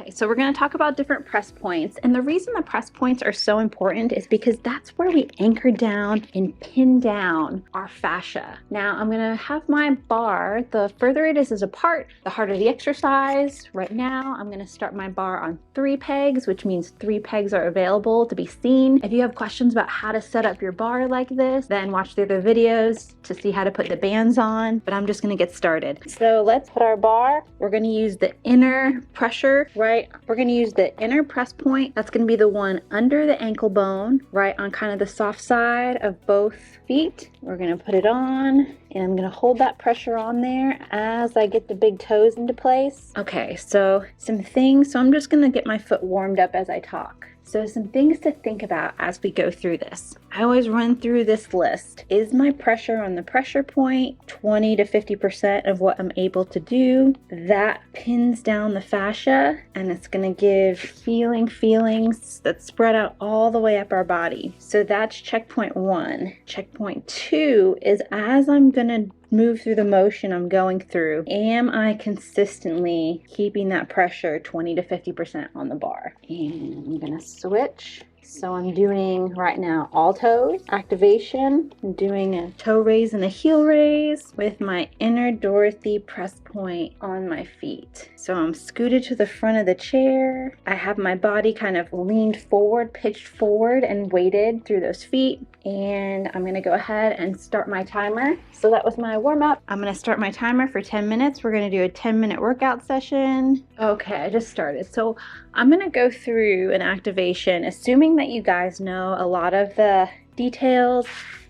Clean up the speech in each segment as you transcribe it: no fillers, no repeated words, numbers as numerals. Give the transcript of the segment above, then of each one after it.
Okay, so we're going to talk about different press points. And the reason the press points are so important is because that's where we anchor down and pin down our fascia. Now I'm going to have my bar, the further it is apart, the harder the exercise. Right now, I'm going to start my bar on 3 pegs, which means 3 pegs are available to be seen. If you have questions about how to set up your bar like this, then watch the other videos to see how to put the bands on, but I'm just going to get started. So let's put our bar. We're going to use the inner pressure. Right, we're going to use the inner press point. That's going to be the one under the ankle bone, right on kind of the soft side of both feet. We're going to put it on, and I'm going to hold that pressure on there as I get the big toes into place. Okay, so some things. So I'm just going to get my foot warmed up as I talk. So some things to think about as we go through this. I always run through this list. Is my pressure on the pressure point 20 to 50% of what I'm able to do? That pins down the fascia, and it's going to give feelings that spread out all the way up our body. So that's checkpoint 1. Checkpoint 2 is as I'm going to move through the motion I'm going through, am I consistently keeping that pressure 20 to 50% on the bar? And I'm gonna switch. So I'm doing right now all toes, activation. I'm doing a toe raise and a heel raise with my inner Dorothy press point on my feet. So I'm scooted to the front of the chair. I have my body kind of leaned forward, pitched forward, and weighted through those feet. And I'm gonna go ahead and start my timer. So that was my warm up. I'm gonna start my timer for 10 minutes. We're gonna do a 10-minute workout session. Okay, I just started. So I'm gonna go through an activation, assuming that you guys know a lot of the details,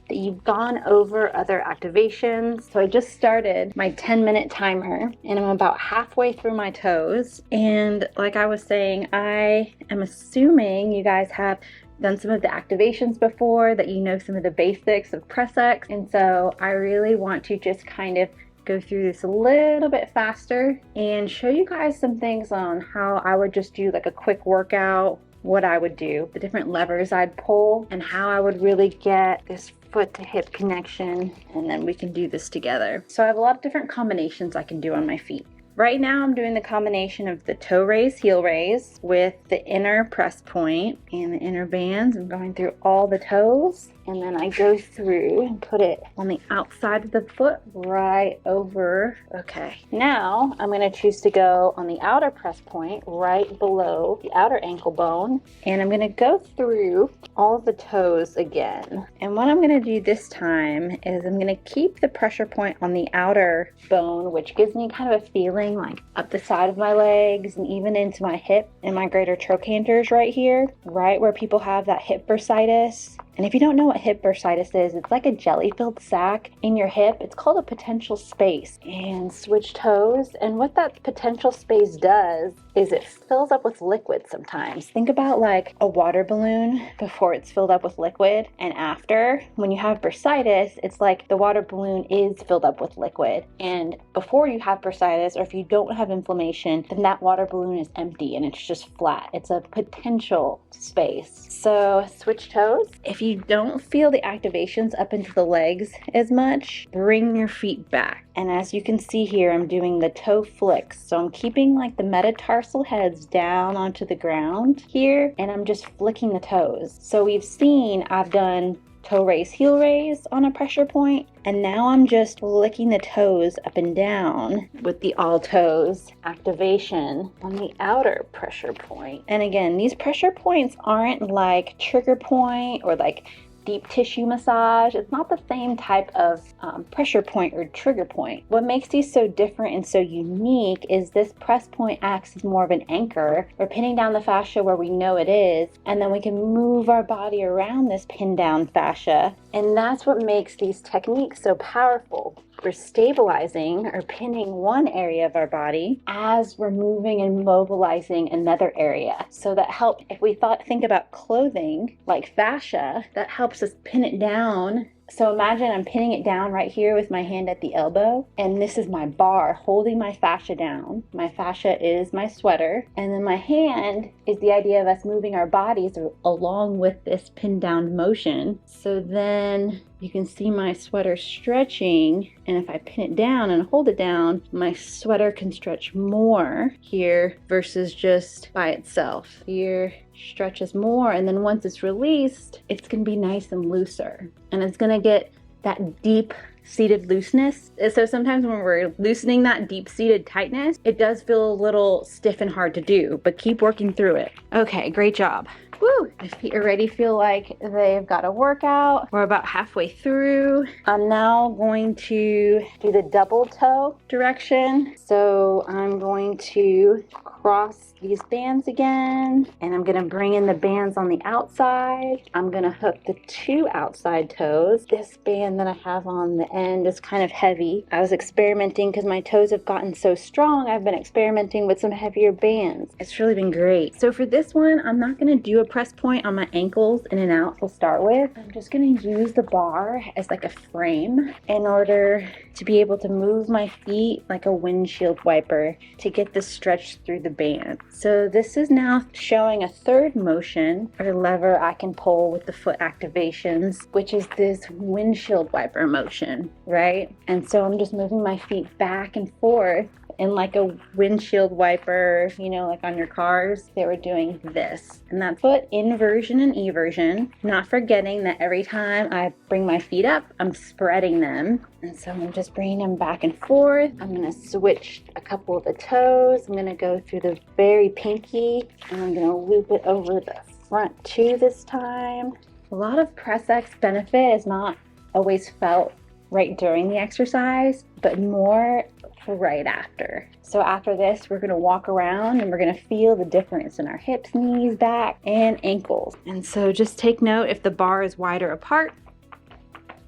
that you've gone over other activations. So I just started my 10-minute timer, and I'm about halfway through my toes. And like I was saying, I am assuming you guys have done some of the activations before, that you know some of the basics of PressEX. And so I really want to just kind of go through this a little bit faster and show you guys some things on how I would just do like a quick workout, what I would do, the different levers I'd pull, and how I would really get this foot to hip connection, and then we can do this together. So I have a lot of different combinations I can do on my feet. Right now I'm doing the combination of the toe raise, heel raise with the inner press point and the inner bands. I'm going through all the toes, and then I go through and put it on the outside of the foot right over. Okay, now I'm going to choose to go on the outer press point right below the outer ankle bone, and I'm going to go through all of the toes again. And what I'm going to do this time is I'm going to keep the pressure point on the outer bone, which gives me kind of a feeling like up the side of my legs and even into my hip and my greater trochanters right here, right where people have that hip bursitis. And if you don't know what hip bursitis is, it's like a jelly-filled sac in your hip. It's called a potential space. And switch toes. And what that potential space does is it fills up with liquid sometimes. Think about like a water balloon before it's filled up with liquid, and after. When you have bursitis, it's like the water balloon is filled up with liquid. And before you have bursitis, or if you don't have inflammation, then that water balloon is empty and it's just flat. It's a potential space. So switch toes. If you don't feel the activations up into the legs as much, bring your feet back. And as you can see here, I'm doing the toe flicks. So I'm keeping like the metatarsal heads down onto the ground here, and I'm just flicking the toes. So we've seen I've done toe raise, heel raise on a pressure point, and now I'm just flicking the toes up and down with the all toes activation on the outer pressure point. And again, these pressure points aren't like trigger point or like deep tissue massage. It's not the same type of pressure point or trigger point. What makes these so different and so unique is this press point acts as more of an anchor. We're pinning down the fascia where we know it is, and then we can move our body around this pinned down fascia. And that's what makes these techniques so powerful. We're stabilizing or pinning one area of our body as we're moving and mobilizing another area. So that helps, if we think about clothing like fascia, that helps us pin it down. So imagine I'm pinning it down right here with my hand at the elbow, and this is my bar holding my fascia down. My fascia is my sweater, and then my hand is the idea of us moving our bodies along with this pinned down motion. So then you can see my sweater stretching, and if I pin it down and hold it down, my sweater can stretch more here versus just by itself. Here stretches more, and then once it's released, it's gonna be nice and looser, and it's gonna get that deep seated looseness. So sometimes when we're loosening that deep seated tightness, it does feel a little stiff and hard to do, but keep working through it. Okay, great job. Woo! My feet already feel like they've got a workout. We're about halfway through. I'm now going to do the double toe direction. So I'm going to cross these bands again, and I'm gonna bring in the bands on the outside. I'm gonna hook the 2 outside toes. This band that I have on the end is kind of heavy. I was experimenting because my toes have gotten so strong. I've been experimenting with some heavier bands. It's really been great. So for this one, I'm not gonna do a press point on my ankles in and out to start with. I'm just gonna use the bar as like a frame in order to be able to move my feet like a windshield wiper to get the stretch through the band. So this is now showing a third motion or lever I can pull with the foot activations, which is this windshield wiper motion, right? And so I'm just moving my feet back and forth in like a windshield wiper, you know, like on your cars, they were doing this. And that's foot inversion and eversion, not forgetting that every time I bring my feet up, I'm spreading them. And so I'm just bringing them back and forth. I'm gonna switch a couple of the toes. I'm gonna go through the very pinky, and I'm gonna loop it over the front too this time. A lot of PressEX benefit is not always felt right during the exercise, but more for right after. So after this, we're gonna walk around and we're gonna feel the difference in our hips, knees, back, and ankles. And so just take note, if the bar is wider apart,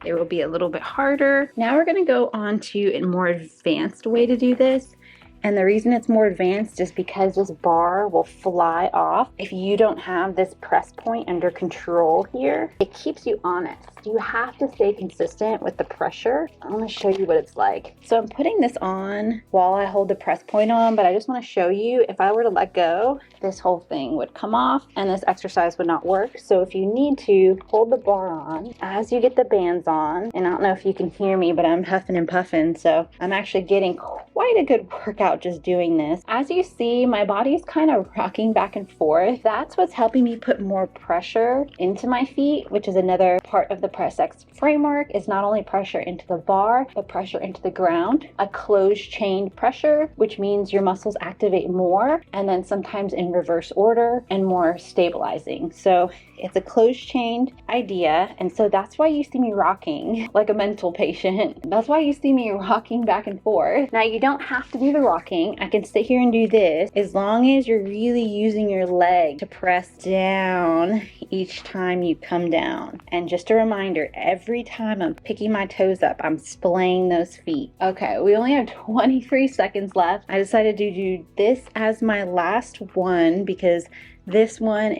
it will be a little bit harder. Now we're gonna go on to a more advanced way to do this. And the reason it's more advanced is because this bar will fly off. If you don't have this press point under control here, it keeps you honest. You have to stay consistent with the pressure. I'm gonna show you what it's like. So I'm putting this on while I hold the press point on, but I just wanna show you, if I were to let go, this whole thing would come off and this exercise would not work. So if you need to, hold the bar on as you get the bands on. And I don't know if you can hear me, but I'm huffing and puffing. So I'm actually getting quite a good workout just doing this. As you see, my body is kind of rocking back and forth. That's what's helping me put more pressure into my feet, which is another part of the PressEX framework, is not only pressure into the bar, but pressure into the ground. A closed chain pressure, which means your muscles activate more, and then sometimes in reverse order and more stabilizing. So it's a closed chained idea, and so that's why you see me rocking like a mental patient. That's why you see me rocking back and forth. Now you don't have to do the rocking. I can sit here and do this as long as you're really using your leg to press down each time you come down. And just a reminder, every time I'm picking my toes up, I'm splaying those feet. Okay, we only have 23 seconds left. I decided to do this as my last one because this one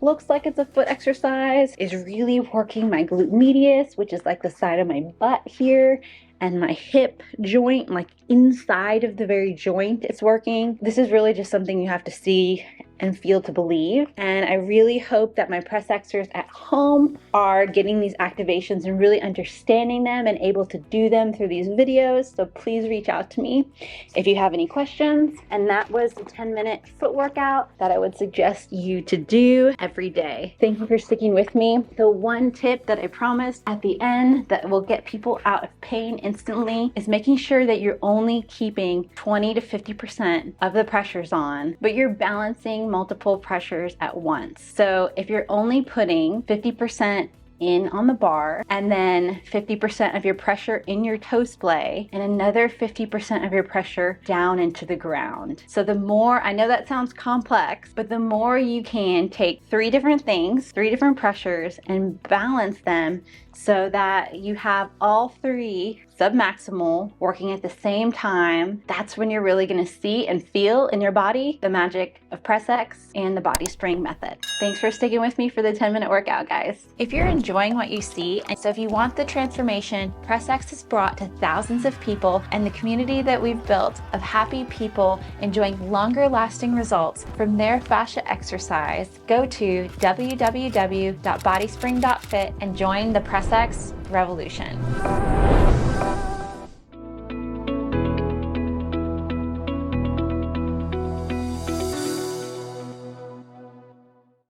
looks like it's a foot exercise, is really working my glute medius, which is like the side of my butt here, and my hip joint, like inside of the very joint it's working. This is really just something you have to see and feel to believe. And I really hope that my PressEXers at home are getting these activations and really understanding them and able to do them through these videos. So please reach out to me if you have any questions. And that was the 10-minute foot workout that I would suggest you to do every day. Thank you for sticking with me. The one tip that I promised at the end that will get people out of pain instantly is making sure that you're only keeping 20 to 50% of the pressures on, but you're balancing multiple pressures at once. So if you're only putting 50% in on the bar and then 50% of your pressure in your toe splay and another 50% of your pressure down into the ground. So the more, I know that sounds complex, but the more you can take 3 different things, 3 different pressures, and balance them so that you have all 3 submaximal working at the same time, that's when you're really gonna see and feel in your body the magic of PressEX and the body spring method. Thanks for sticking with me for the 10-minute workout, guys. If you're enjoying what you see, and so if you want the transformation PressEX has brought to thousands of people and the community that we've built of happy people enjoying longer lasting results from their fascia exercise, go to www.bodyspring.fit and join the PressEX PressEX revolution.